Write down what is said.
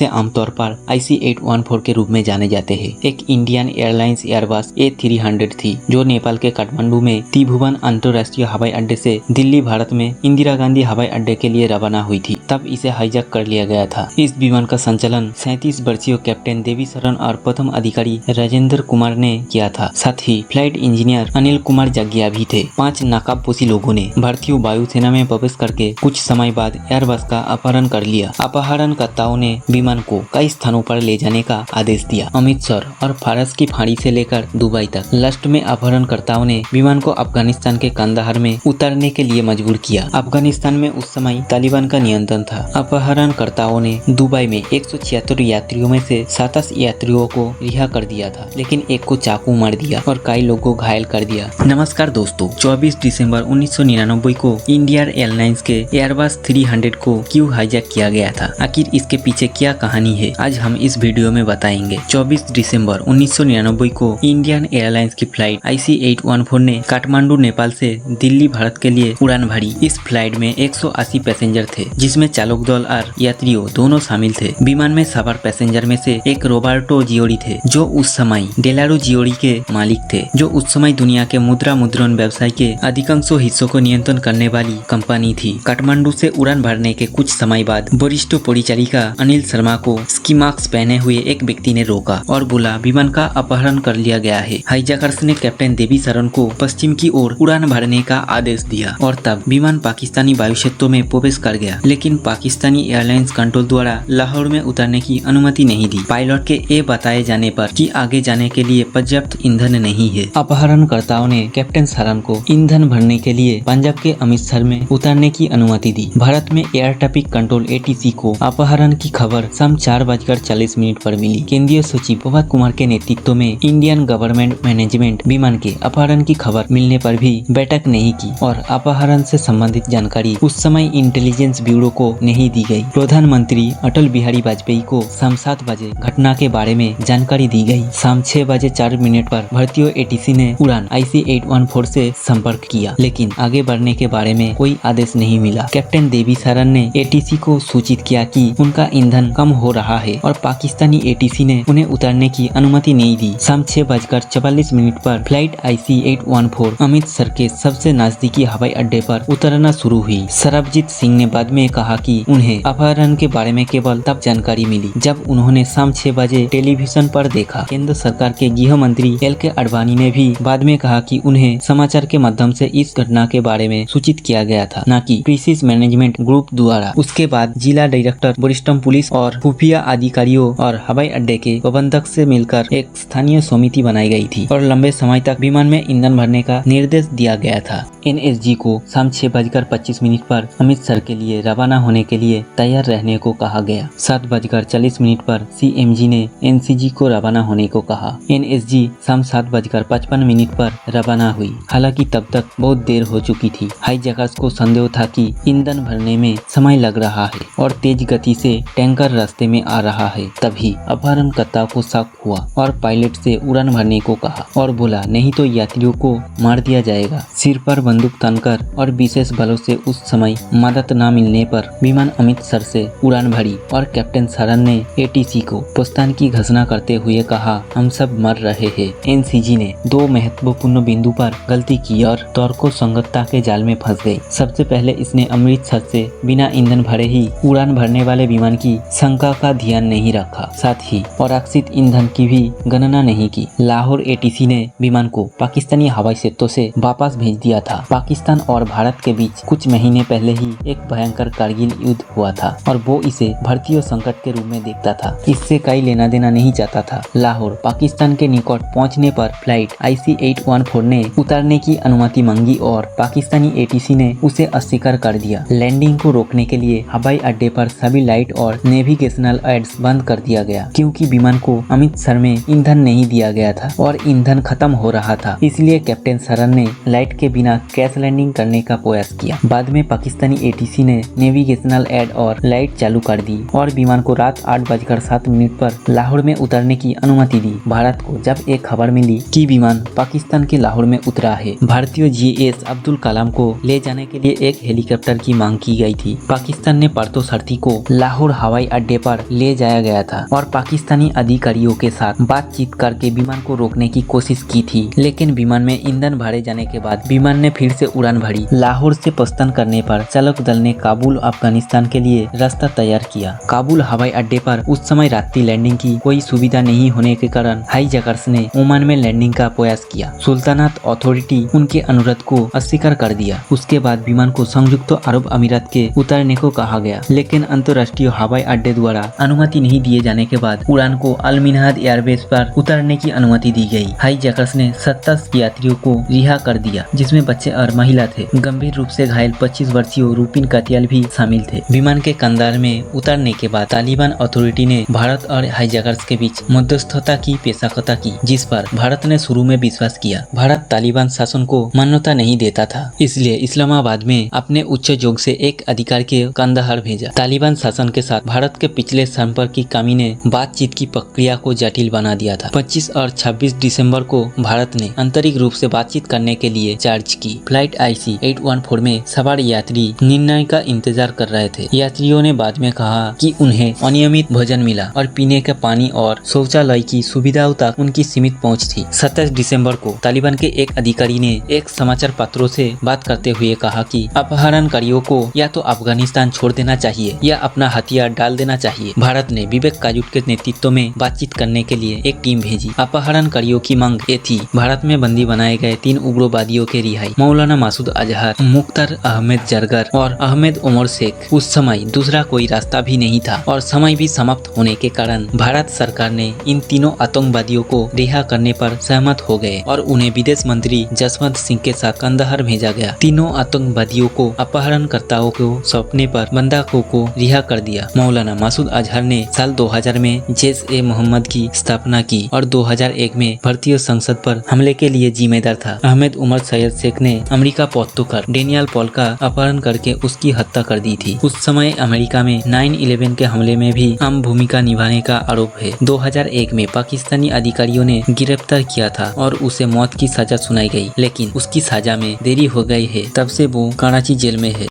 से आमतौर पर IC-814 के रूप में जाने जाते हैं। एक इंडियन एयरलाइंस एयरबस A300 थी जो नेपाल के काठमांडू में त्रिभुवन अंतरराष्ट्रीय हवाई अड्डे से दिल्ली भारत में इंदिरा गांधी हवाई अड्डे के लिए रवाना हुई थी। तब इसे हाईजैक कर लिया गया था। इस विमान का संचालन 37 वर्षीय कैप्टन देवीशरण और प्रथम अधिकारी राजेंद्र कुमार ने किया था। साथ ही फ्लाइट इंजीनियर अनिल कुमार जग्गिया भी थे। 5 नकाबपोशी लोगों ने भारतीय वायुसेना में प्रवेश करके कुछ समय बाद एयरबस का अपहरण कर लिया। अपहरणकर्ताओं ने विमान को कई स्थानों पर ले जाने का आदेश दिया, अमृतसर और फारस की फाड़ी से लेकर दुबई तक। लास्ट में अपहरणकर्ताओं ने विमान को अफगानिस्तान के कंदाहार में उतारने के लिए मजबूर किया। अफगानिस्तान में उस समय तालिबान का नियंत्रण था। अपहरणकर्ताओं ने दुबई में 176 यात्रियों में से 27 यात्रियों को रिहा कर दिया था, लेकिन एक को चाकू मार दिया और कई लोगों को घायल कर दिया। नमस्कार दोस्तों, 24 दिसंबर 1999 को इंडियन एयरलाइंस के एयरबस 300 को क्यों हाईजैक किया गया था, आखिर इसके पीछे क्या कहानी है, आज हम इस वीडियो में बताएंगे। 24 दिसंबर 1999 को इंडियन एयरलाइंस की फ्लाइट IC-814 ने काठमांडू नेपाल से दिल्ली भारत के लिए उड़ान भरी। इस फ्लाइट में 180 पैसेंजर थे, जिसमें चालक दल और यात्रियों दोनों शामिल थे। विमान में सवार पैसेंजर में से एक रोबर्टो जियोड़ी थे, जो उस समय डेलारो जियोड़ी के मालिक थे, जो उस समय दुनिया के मुद्रा मुद्रण व्यवसाय के अधिकांश हिस्सों को नियंत्रण करने वाली कंपनी थी। काठमांडू से उड़ान भरने के कुछ समय बाद वरिष्ठ परिचारिका अनिल शर्मा को स्की मास्क पहने हुए एक व्यक्ति ने रोका और बोला, विमान का अपहरण कर लिया गया है। हाईजैकर्स ने कैप्टन देवीशरण को पश्चिम की ओर उड़ान भरने का आदेश दिया और तब विमान पाकिस्तानी वायु क्षेत्रों में प्रवेश कर गया, लेकिन पाकिस्तानी एयरलाइंस कंट्रोल द्वारा लाहौर में उतरने की अनुमति नहीं दी। पायलट के ये बताए जाने पर कि आगे जाने के लिए पर्याप्त ईंधन नहीं है। अपहरणकर्ताओं ने कैप्टन शरण को ईंधन भरने के लिए पंजाब के अमृतसर में उतरने की अनुमति दी। भारत में एयर ट्रैफिक कंट्रोल ATC को अपहरण की खबर शाम 4:40 पर मिली। केंद्रीय सचिव प्रभात कुमार के नेतृत्व में इंडियन गवर्नमेंट मैनेजमेंट विमान के अपहरण की खबर मिलने पर भी बैठक नहीं की और अपहरण से संबंधित जानकारी उस समय इंटेलिजेंस ब्यूरो को नहीं दी गई। प्रधानमंत्री अटल बिहारी वाजपेयी को शाम 7 बजे घटना के बारे में जानकारी दी गई। शाम 6:04 पर भारतीय ATC ने उड़ान IC-814 से संपर्क किया, लेकिन आगे बढ़ने के बारे में कोई आदेश नहीं मिला। कैप्टन देवीशरण ने ATC को सूचित किया कि उनका ईंधन कम हो रहा है और पाकिस्तानी ATC ने उन्हें उतरने की अनुमति नहीं दी। शाम 6:44 पर फ्लाइट IC-814 अमृतसर के सबसे नजदीकी हवाई अड्डे पर उतरना शुरू हुई। सरबजीत सिंह ने बाद में कहा कि उन्हें अपहरण के बारे में केवल तब जानकारी मिली जब उन्होंने शाम 6 बजे टेलीविजन पर देखा। केंद्र सरकार के गृह मंत्री LK आडवाणी ने भी बाद में कहा कि उन्हें समाचार के माध्यम से इस घटना के बारे में सूचित किया गया था, न कि क्राइसिस मैनेजमेंट ग्रुप द्वारा। उसके बाद जिला डायरेक्टर, वरिष्ठ पुलिस और खुफिया अधिकारियों और हवाई अड्डे के प्रबंधक से मिलकर एक स्थानीय समिति बनाई गई थी और लंबे समय तक विमान में ईंधन भरने का निर्देश दिया गया था। NSG को शाम 6:25 पर अमृतसर के लिए रवाना होने के लिए तैयार रहने को कहा गया। 7:40 पर CMG ने NCG को रवाना होने को कहा। NSG शाम 7:55 पर रवाना हुई। हालांकि तब तक बहुत देर हो चुकी थी। हाईजैकर्स को संदेह था कि ईंधन भरने में समय लग रहा है और तेज गति से टैंकर रास्ते में आ रहा है। तभी अपहरणकर्ता को शक हुआ और पायलट से उड़ान भरने को कहा और बोला, नहीं तो यात्रियों को मार दिया जाएगा। सिर पर बंदूक तानकर और विशेष बलों से उस समय मदद न मिलने पर विमान अमृतसर से उड़ान भरी और कैप्टन शरण ने ATC को प्रस्थान की घोषणा करते हुए कहा, हम सब मर रहे हैं। NCG ने 2 महत्वपूर्ण बिंदु पर गलती की और तर्क संगतता के जाल में फंस गई। सबसे पहले इसने अमृतसर से बिना ईंधन भरे ही उड़ान भरने वाले विमान की संख्या का ध्यान नहीं रखा, साथ ही आरक्षित ईंधन की भी गणना नहीं की। लाहौर ATC ने विमान को पाकिस्तानी हवाई क्षेत्रों से वापस भेज दिया था। पाकिस्तान और भारत के बीच कुछ महीने पहले ही एक भयंकर कारगिल युद्ध हुआ था और वो इसे भारतीय संकट के रूप में देखता था। इससे कई लेना देना नहीं चाहता था। लाहौर पाकिस्तान के निकट पहुंचने पर फ्लाइट IC-814 ने उतरने की अनुमति मांगी और पाकिस्तानी ATC ने उसे अस्वीकार कर दिया। लैंडिंग को रोकने के लिए हवाई अड्डे पर सभी लाइट और नेविगेशनल एड्स बंद कर दिया गया, क्योंकि विमान को अमृतसर में ईंधन नहीं दिया गया था और ईंधन खत्म हो रहा था। इसलिए कैप्टन शरण ने लाइट के बिना क्रैश लैंडिंग करने का प्रयास किया। बाद में पाकिस्तानी एटीसी ने नेविगेशनल एड और लाइट चालू कर दी और विमान को रात 8:07 पर लाहौर में उतरने की अनुमति दी। भारत को जब एक खबर मिली कि विमान पाकिस्तान के लाहौर में उतरा है, भारतीय जीएस अब्दुल कलाम को ले जाने के लिए एक हेलीकॉप्टर की मांग की गई थी। पाकिस्तान ने पार्थो सारथी को लाहौर हवाई अड्डे पर ले जाया गया था और पाकिस्तानी अधिकारियों के साथ बातचीत करके विमान को रोकने की कोशिश की थी, लेकिन विमान में ईंधन भरे जाने के बाद विमान ने फिर से उड़ान भरी। लाहौर से प्रस्थान करने पर चालक दल ने काबुल अफगानिस्तान के लिए रास्ता तैयार किया। काबुल हवाई अड्डे पर उस समय रात्रि लैंडिंग की कोई सुविधा नहीं होने के कारण हाईजैकर्स ने ओमान में लैंडिंग का प्रयास किया। सुल्तानात अथॉरिटी उनके अनुरोध को अस्वीकार कर दिया। उसके बाद विमान को संयुक्त अरब अमीरात के उतारने को कहा गया, लेकिन अंतर्राष्ट्रीय हवाई अड्डे द्वारा अनुमति नहीं दिए जाने के बाद उड़ान को अल मिन्हाद एयरबेस पर उतारने की अनुमति दी गई। हाईजैकर्स ने 27 यात्रियों को रिहा कर दिया, जिसमें बच्चे और महिला थे। गंभीर रूप से घायल 25 वर्षीय रूपिन कतियाल भी शामिल थे। विमान के कंधार में उतारने के बाद तालिबान अथॉरिटी ने भारत और हाईजैकर्स के बीच मध्यस्थता की पेशकश की, जिस पर भारत ने शुरू में विश्वास किया। भारत तालिबान शासन को मान्यता नहीं देता था, इसलिए इस्लामाबाद में अपने उच्च जोग से एक अधिकारी के कंधार भेजा। तालिबान शासन के साथ भारत के पिछले संपर्क की कमी ने बातचीत की प्रक्रिया को जटिल बना दिया था। 25 और 26 दिसंबर को भारत ने आंतरिक रूप से बातचीत करने के लिए चार्ज की। फ्लाइट IC-814 में सवार यात्री निर्णय का इंतजार कर रहे थे। यात्रियों ने बाद में कहा कि उन्हें अनियमित भोजन मिला और पीने के पानी और शौचालय की सुविधाओं तक उनकी सीमित पहुंच थी। 27 दिसंबर को तालिबान के एक अधिकारी ने एक समाचार पत्रों से बात करते हुए कहा कि अपहरणकारियों को या तो अफगानिस्तान छोड़ देना चाहिए या अपना हथियार डाल देना चाहिए। भारत ने विवेक काजुट के नेतृत्व में बातचीत करने के लिए एक टीम भेजी। अपहरणकारियों की मांग ये थी: भारत में बंदी बनाए गए 3 उग्रवादियों के रिहाई, मौलाना मसूद अजहर, मुख्तार अहमद जरगर और अहमद उमर शेख। उस समय दूसरा कोई रास्ता भी नहीं था और समय भी समाप्त होने के कारण भारत सरकार ने इन तीनों आतंकवादियों को रिहा करने पर सहमत हो गए और उन्हें विदेश मंत्री जसवंत सिंह के साथ कंधार भेजा गया। तीनों आतंकवादियों को अपहरणकर्ताओं को सौंपने पर बंधकों को रिहा कर दिया। मौलाना मसूद अजहर ने साल 2000 में जैश-ए-मोहम्मद की स्थापना की और 2001 में भारतीय संसद पर हमले के लिए जिम्मेदार था। अहमद उमर सैयद शेख ने अमेरिका पहुंचकर डेनियल पॉल का अपहरण करके उसकी हत्या कर दी थी। उस समय अमेरिका में 9/11 के हमले में भी अहम भूमिका निभाने का आरोप है। 2001 में पाकिस्तानी अधिकारियों ने गिरफ्तार किया था और उसे मौत की सजा सुनाई गई, लेकिन उसकी सजा में देरी हो गई है। तब से वो कराची जेल में है।